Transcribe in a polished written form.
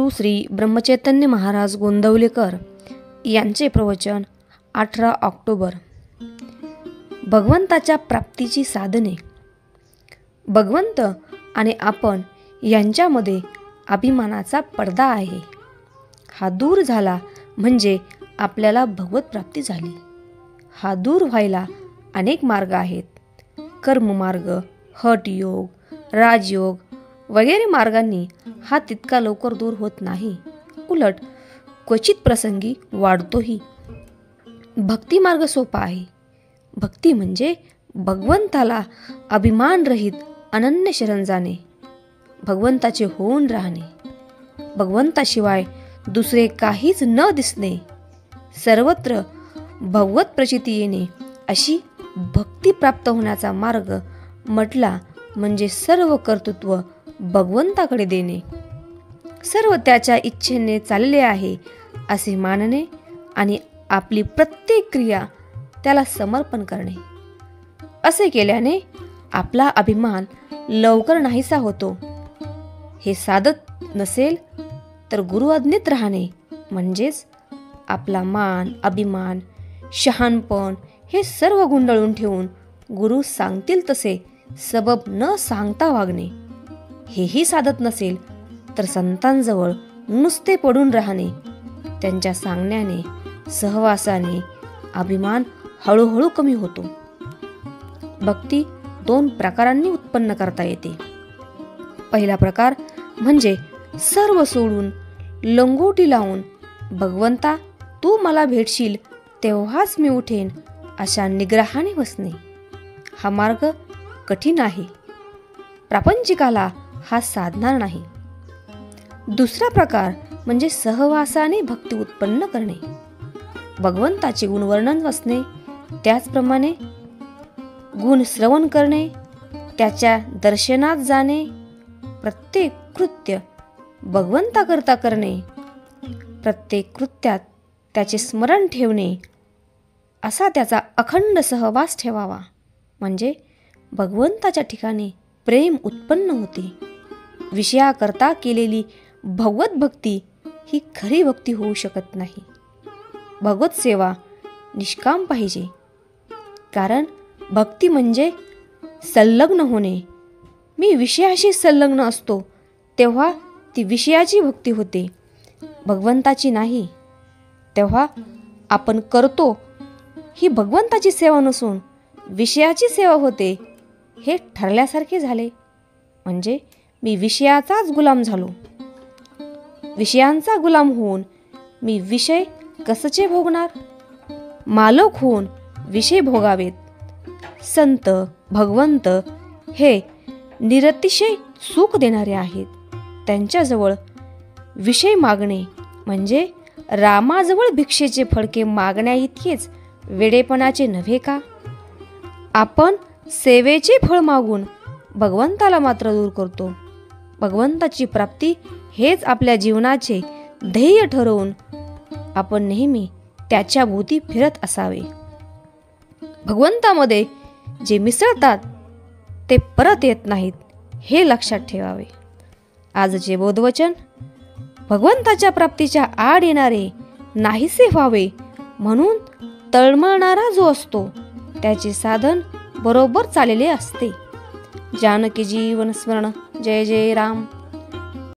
सद्गुरू श्री ब्रह्मचैतन्य महाराज गोंदवलेकर यांचे प्रवचन 18 ऑक्टोबर. भगवंताच्या प्राप्तीची साधने. भगवंत आणि आपण यांच्यामध्ये अभिमानाचा पडदा आहे. हा दूर झाला म्हणजे आपल्याला भगवत प्राप्ती झाली. हा दूर व्हायला अनेक मार्ग आहेत. कर्ममार्ग, हठयोग, राजयोग वगैरे मार्गांनी हा तितका लवकर दूर होत नाही, उलट क्वचित प्रसंगी वाढतोही. भक्ती मार्ग सोपा आहे. भक्ती म्हणजे भगवंताला अभिमानरहित अनन्य शरण जाणे, भगवंताचे होऊन राहणे, भगवंताशिवाय दुसरे काहीच न दिसणे, सर्वत्र भगवत प्रचिती येणे, अशी भक्ती प्राप्त होण्याचा मार्ग म्हटला म्हणजे सर्व कर्तृत्व भगवंताकडे देणे, सर्व त्याच्या इच्छेने चालले आहे असे मानणे आणि आपली प्रत्येक क्रिया त्याला समर्पण करणे. असे केल्याने आपला अभिमान लवकर नाहीसा होतो. हे साधत नसेल तर गुरुआज्ञेत राहणे म्हणजेच आपला मान, अभिमान, शहाणपण हे सर्व गुंडाळून ठेवून गुरु सांगतील तसे सबब न सांगता वागणे. हेही साधत नसेल तर संतांजवळ नुसते पडून राहणे. त्यांच्या सांगण्याने, सहवासाने अभिमान हळूहळू कमी होतो. भक्ती 2 प्रकारांनी उत्पन्न करता येते. पहिला प्रकार म्हणजे सर्व सोडून लंगोटी लावून भगवंता तू मला भेटशील तेव्हाच मी उठेन अशा निग्रहाने बसणे. हा मार्ग कठीण आहे. प्रापंचिकाला हा साधणार नाही. दुसरा प्रकार म्हणजे सहवासाने भक्ती उत्पन्न करणे. भगवंताचे गुणवर्णन वाचणे, त्याचप्रमाणे गुण श्रवण करणे, त्याच्या दर्शनात जाणे, प्रत्येक कृत्य भगवंताकरता करणे, प्रत्येक कृत्यात त्याचे स्मरण ठेवणे, असा त्याचा अखंड सहवास ठेवावा. म्हणजे भगवंताच्या ठिकाणी प्रेम उत्पन्न होते. विषयाकरता केलेली भगवत भक्ती ही खरी भक्ती होऊ शकत नाही. भगवत सेवा निष्काम पाहिजे. कारण भक्ती म्हणजे संलग्न होणे. मी विषयाशी संलग्न असतो तेव्हा ती विषयाची भक्ती होते, भगवंताची नाही. तेव्हा आपण करतो ही भगवंताची सेवा नसून विषयाची सेवा होते हे ठरल्यासारखे झाले. म्हणजे मी विषयाचाच गुलाम झालो. विषयांचा गुलाम होऊन मी विषय कसचे भोगणार? मालक होऊन विषय भोगावेत. संत, भगवंत हे निरतिशय सुख देणारे आहेत. त्यांच्याजवळ विषय मागणे म्हणजे रामाजवळ भिक्षेचे फडके मागण्या इतकेच वेडेपणाचे नव्हे का? आपण सेवेचे फळ मागून भगवंताला मात्र दूर करतो. भगवंताची प्राप्ती हेच आपल्या जीवनाचे ध्येय ठरवून आपण नेहमी त्याच्या भोवती फिरत असावे. भगवंतामध्ये जे मिसळतात ते परत येत नाहीत हे लक्षात ठेवावे. आजचे बोधवचन: भगवंताच्या प्राप्तीच्या आड येणारे नाहीसे व्हावे म्हणून तळमळणारा जो असतो त्याचे साधन बरोबर चाललेले असते. जानकी जीवन स्मरण. जय जय राम.